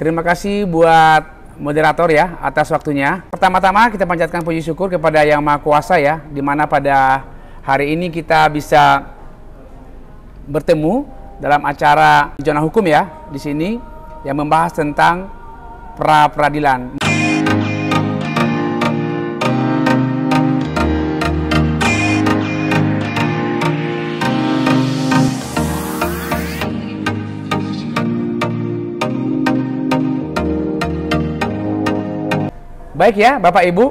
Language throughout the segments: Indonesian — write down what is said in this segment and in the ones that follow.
Terima kasih buat moderator ya atas waktunya. Pertama-tama kita panjatkan puji syukur kepada Yang Maha Kuasa ya, di mana pada hari ini kita bisa bertemu dalam acara Zona Hukum ya di sini yang membahas tentang pra peradilan. Baik ya Bapak Ibu,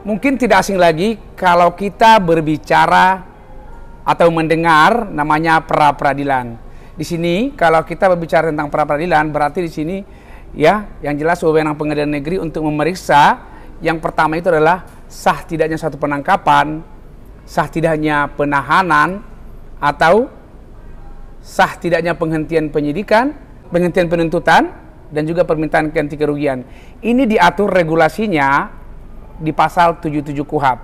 mungkin tidak asing lagi kalau kita berbicara atau mendengar namanya pra peradilan. Di sini kalau kita berbicara tentang pra peradilan berarti di sini ya yang jelas wewenang pengadilan negeri untuk memeriksa yang pertama itu adalah sah tidaknya suatu penangkapan, sah tidaknya penahanan, atau sah tidaknya penghentian penyidikan, penghentian penuntutan, dan juga permintaan ganti kerugian. Ini diatur regulasinya di pasal 77 KUHP.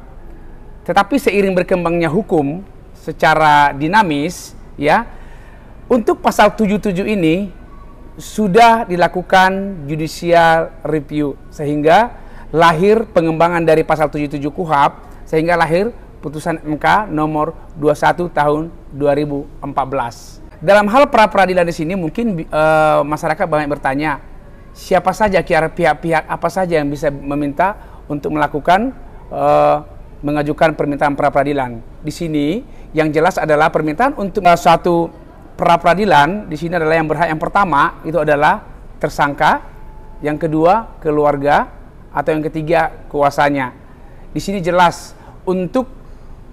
Tetapi seiring berkembangnya hukum secara dinamis ya, untuk pasal 77 ini sudah dilakukan judicial review sehingga lahir pengembangan dari pasal 77 KUHP sehingga lahir putusan MK nomor 21 tahun 2014. Dalam hal pra peradilan di sini mungkin masyarakat banyak bertanya, siapa saja pihak-pihak apa saja yang bisa meminta untuk melakukan mengajukan permintaan pra peradilan. Di sini yang jelas adalah permintaan untuk suatu pra peradilan di sini adalah yang berhak yang pertama itu adalah tersangka, yang kedua keluarga, atau yang ketiga kuasanya. Di sini jelas untuk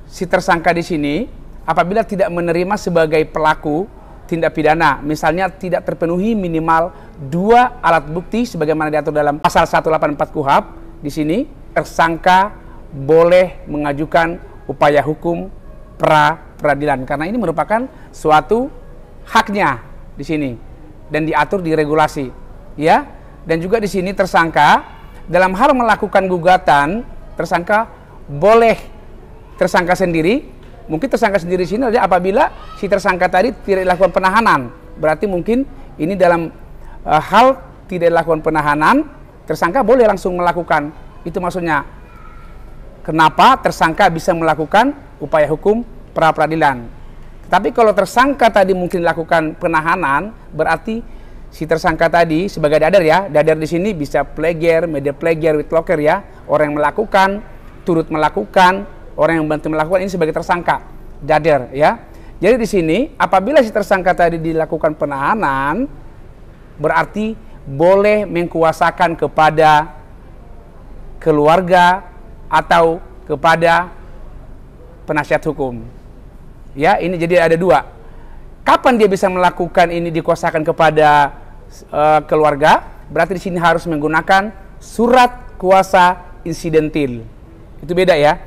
si tersangka di sini apabila tidak menerima sebagai pelaku tindak pidana, misalnya tidak terpenuhi minimal 2 alat bukti sebagaimana diatur dalam pasal 184 KUHP, di sini tersangka boleh mengajukan upaya hukum pra peradilan karena ini merupakan suatu haknya di sini dan diatur di regulasi ya. Dan juga di sini tersangka dalam hal melakukan gugatan, tersangka boleh tersangka sendiri. Mungkin tersangka sendiri di sini adalah apabila si tersangka tadi tidak dilakukan penahanan. Berarti mungkin ini dalam hal tidak dilakukan penahanan, tersangka boleh langsung melakukan. Itu maksudnya. Kenapa tersangka bisa melakukan upaya hukum pra peradilan. Tetapi kalau tersangka tadi mungkin dilakukan penahanan, berarti si tersangka tadi sebagai dadar ya. Dadar di sini bisa plagiar, media plagiar, with locker ya. Orang yang melakukan, turut melakukan, orang yang membantu melakukan, ini sebagai tersangka dadar ya. Jadi di sini apabila si tersangka tadi dilakukan penahanan berarti boleh mengkuasakan kepada keluarga atau kepada penasihat hukum. Ya, ini jadi ada dua. Kapan dia bisa melakukan ini dikuasakan kepada keluarga? Berarti di sini harus menggunakan surat kuasa insidentil. Itu beda ya.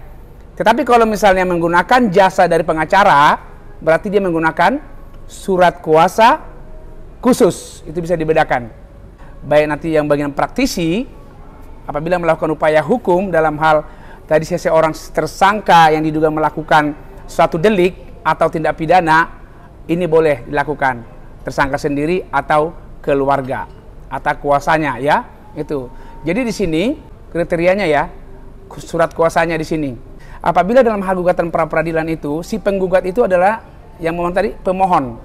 Tetapi kalau misalnya menggunakan jasa dari pengacara, berarti dia menggunakan surat kuasa khusus. Itu bisa dibedakan. Baik nanti yang bagian praktisi, apabila melakukan upaya hukum dalam hal tadi seseorang tersangka yang diduga melakukan suatu delik atau tindak pidana, ini boleh dilakukan tersangka sendiri atau keluarga atau kuasanya ya. Itu. Jadi di sini kriterianya ya, surat kuasanya di sini. Apabila dalam hal gugatan pra peradilan itu, si penggugat itu adalah yang memohon tadi pemohon.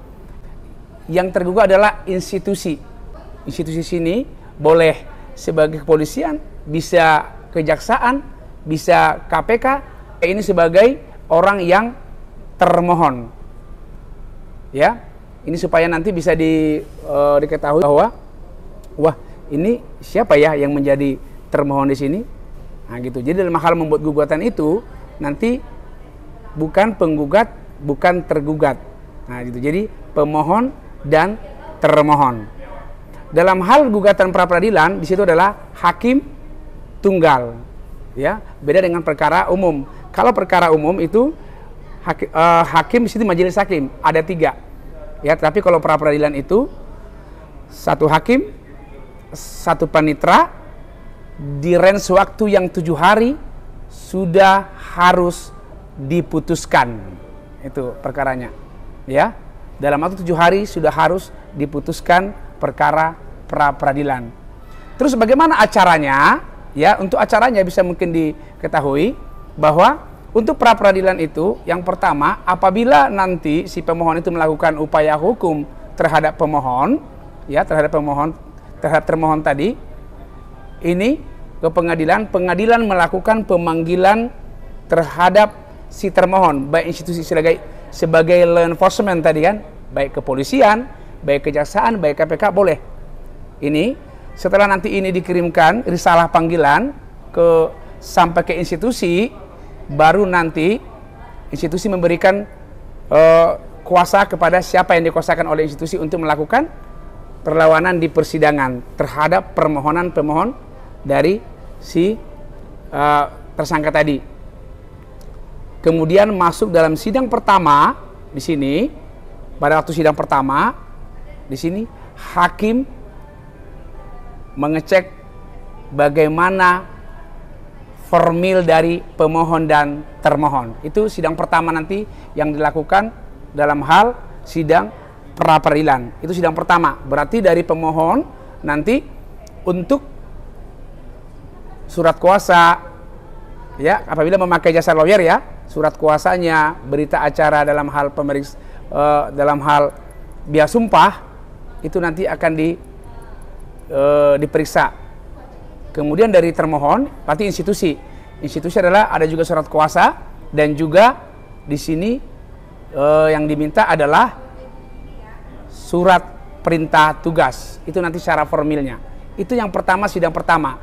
Yang tergugat adalah institusi. Institusi sini boleh sebagai kepolisian, bisa kejaksaan, bisa KPK. Ini sebagai orang yang termohon. Ya, ini supaya nanti bisa diketahui bahwa wah, ini siapa ya yang menjadi termohon di sini? Nah, gitu. Jadi dalam hal membuat gugatan itu nanti bukan penggugat, bukan tergugat. Nah, gitu. Jadi pemohon dan termohon. Dalam hal gugatan pra peradilan di situ adalah hakim tunggal. Ya, beda dengan perkara umum. Kalau perkara umum itu hakim di situ majelis hakim ada 3. Ya, tapi kalau pra peradilan itu 1 hakim, 1 panitera di range waktu yang 7 hari sudah harus diputuskan. Itu perkaranya ya, dalam waktu 7 hari sudah harus diputuskan perkara pra peradilan. Terus bagaimana acaranya? Ya, untuk acaranya bisa mungkin diketahui bahwa untuk pra peradilan itu yang pertama, apabila nanti si pemohon itu melakukan upaya hukum terhadap pemohon, ya terhadap termohon tadi, ini ke pengadilan, pengadilan melakukan pemanggilan terhadap si termohon, baik institusi sebagai law enforcement tadi kan, baik kepolisian, baik kejaksaan, baik KPK boleh. Ini setelah nanti ini dikirimkan risalah panggilan sampai ke institusi, baru nanti institusi memberikan kuasa kepada siapa yang dikuasakan oleh institusi untuk melakukan perlawanan di persidangan terhadap permohonan pemohon dari si tersangka tadi. Kemudian masuk dalam sidang pertama di sini, pada waktu sidang pertama di sini hakim mengecek bagaimana formil dari pemohon dan termohon. Itu sidang pertama nanti yang dilakukan dalam hal sidang pra peradilan. Itu sidang pertama. Berarti dari pemohon nanti untuk surat kuasa, ya apabila memakai jasa lawyer ya, surat kuasanya, berita acara dalam hal dalam hal biaya sumpah itu nanti akan diperiksa. Kemudian dari termohon, berarti institusi adalah ada juga surat kuasa, dan juga di sini yang diminta adalah surat perintah tugas. Itu nanti secara formilnya. Itu yang pertama, sidang pertama.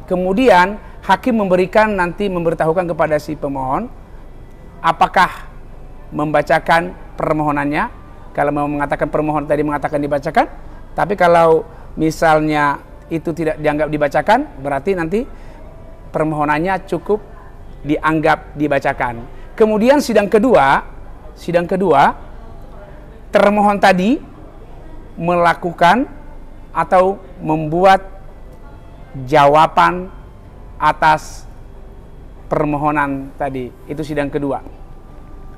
Kemudian hakim memberitahukan kepada si pemohon apakah membacakan permohonannya. Kalau mau mengatakan permohon tadi mengatakan dibacakan, tapi kalau misalnya itu tidak dianggap dibacakan, berarti nanti permohonannya cukup dianggap dibacakan. Kemudian sidang kedua, termohon tadi melakukan atau membuat jawaban atas permohonan tadi. Itu sidang kedua.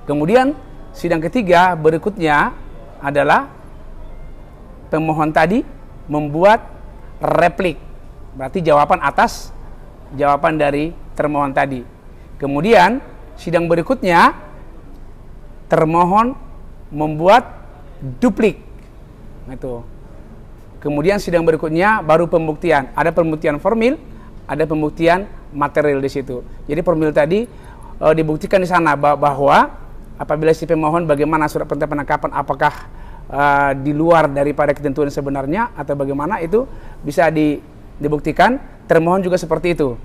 Kemudian sidang ketiga berikutnya adalah pemohon tadi membuat replik, berarti jawaban atas jawaban dari termohon tadi. Kemudian sidang berikutnya termohon membuat duplik. Itu. Kemudian sidang berikutnya baru pembuktian. Ada pembuktian formil, ada pembuktian material di situ. Jadi formil tadi dibuktikan di sana bahwa apabila si pemohon bagaimana surat perintah penangkapan, apakah di luar daripada ketentuan sebenarnya atau bagaimana, itu bisa dibuktikan. Termohon juga seperti itu.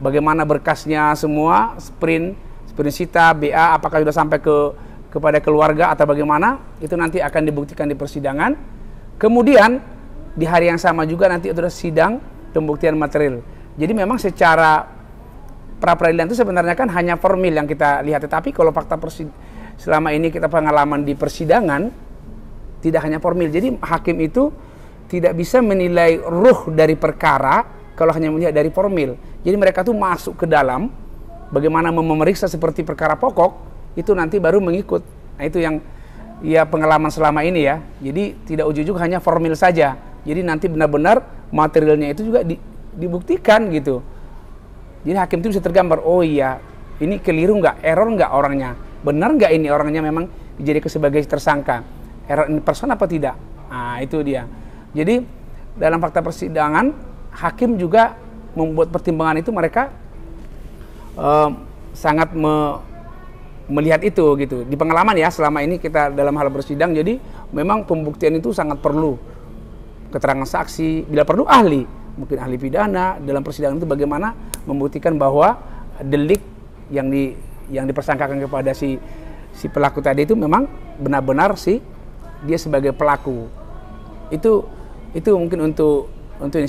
Bagaimana berkasnya semua, sprint sita, BA, apakah sudah sampai kepada keluarga atau bagaimana, itu nanti akan dibuktikan di persidangan. Kemudian di hari yang sama juga nanti itu adalah sidang pembuktian material. Jadi memang secara pra peradilan itu sebenarnya kan hanya formil yang kita lihat, tetapi kalau fakta selama ini kita pengalaman di persidangan tidak hanya formil. Jadi hakim itu tidak bisa menilai ruh dari perkara kalau hanya melihat dari formil. Jadi mereka tuh masuk ke dalam bagaimana memeriksa seperti perkara pokok, itu nanti baru mengikut. Nah, itu yang ya pengalaman selama ini ya. Jadi tidak ujuk-ujuk hanya formil saja. Jadi nanti benar-benar materialnya itu juga dibuktikan gitu. Jadi hakim itu bisa tergambar, oh iya ini keliru nggak, error nggak orangnya, benar nggak ini orangnya memang dijadikan sebagai tersangka, error in person apa tidak. Nah itu dia. Jadi dalam fakta persidangan hakim juga membuat pertimbangan itu, mereka sangat melihat itu gitu. Di pengalaman ya selama ini kita dalam hal bersidang, jadi memang pembuktian itu sangat perlu keterangan saksi, bila perlu ahli, mungkin ahli pidana dalam persidangan itu bagaimana membuktikan bahwa delik yang dipersangkakan kepada si pelaku tadi itu memang benar-benar dia sebagai pelaku. Itu mungkin untuk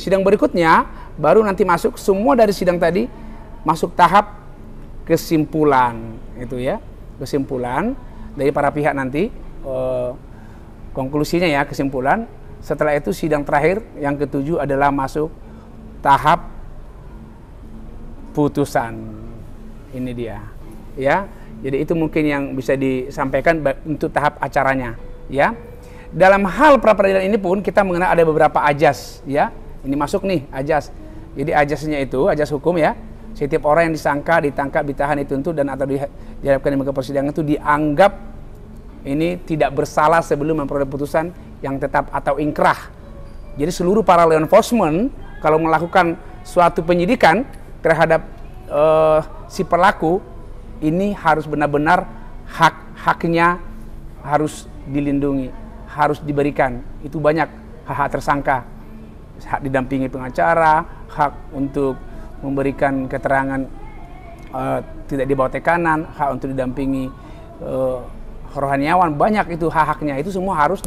sidang berikutnya baru nanti masuk semua dari sidang tadi masuk tahap kesimpulan itu ya, kesimpulan dari para pihak nanti, konklusinya ya, kesimpulan. Setelah itu sidang terakhir yang ketujuh adalah masuk tahap putusan. Ini dia ya. Jadi itu mungkin yang bisa disampaikan untuk tahap acaranya ya. dalam hal pra peradilan ini pun kita mengenal ada beberapa ajas, ya. Ini masuk nih ajas. Jadi ajasnya itu ajas hukum, ya. Setiap orang yang disangka, ditangkap, ditahan, dituntut dan atau dihadapkan di muka persidangan itu dianggap ini tidak bersalah sebelum memperoleh putusan yang tetap atau ingkrah. Jadi seluruh para law enforcement kalau melakukan suatu penyidikan terhadap si pelaku ini harus benar-benar haknya harus dilindungi, harus diberikan. Itu banyak hak tersangka, hak didampingi pengacara, hak untuk memberikan keterangan tidak di bawah tekanan, hak untuk didampingi rohaniawan, banyak itu hak-haknya, itu semua harus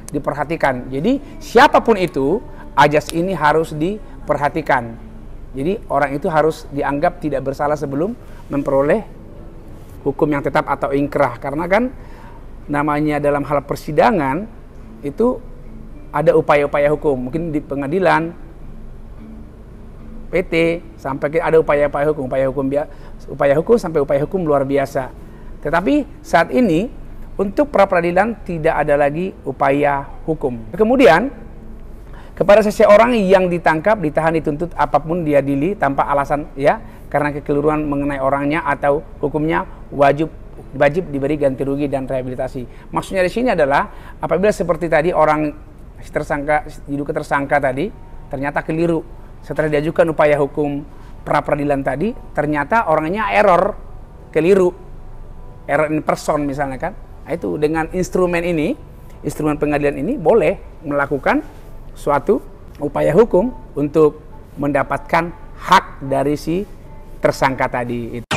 diperhatikan. Jadi siapapun itu, ajas ini harus diperhatikan. Jadi orang itu harus dianggap tidak bersalah sebelum memperoleh hukum yang tetap atau ingkrah. Karena kan namanya dalam hal persidangan itu ada upaya-upaya hukum. Mungkin di pengadilan, PT, sampai ada upaya-upaya hukum, upaya hukum sampai upaya hukum luar biasa. Tetapi saat ini untuk pra peradilan tidak ada lagi upaya hukum. Kemudian kepada seseorang yang ditangkap, ditahan, dituntut apapun diadili tanpa alasan, ya, karena kekeliruan mengenai orangnya atau hukumnya, wajib diberi ganti rugi dan rehabilitasi. Maksudnya di sini adalah apabila seperti tadi orang tersangka diduga tersangka tadi ternyata keliru setelah diajukan upaya hukum pra peradilan tadi, ternyata orangnya error, keliru, error in person misalnya kan. Nah, itu dengan instrumen ini, instrumen pengadilan ini boleh melakukan suatu upaya hukum untuk mendapatkan hak dari si tersangka tadi.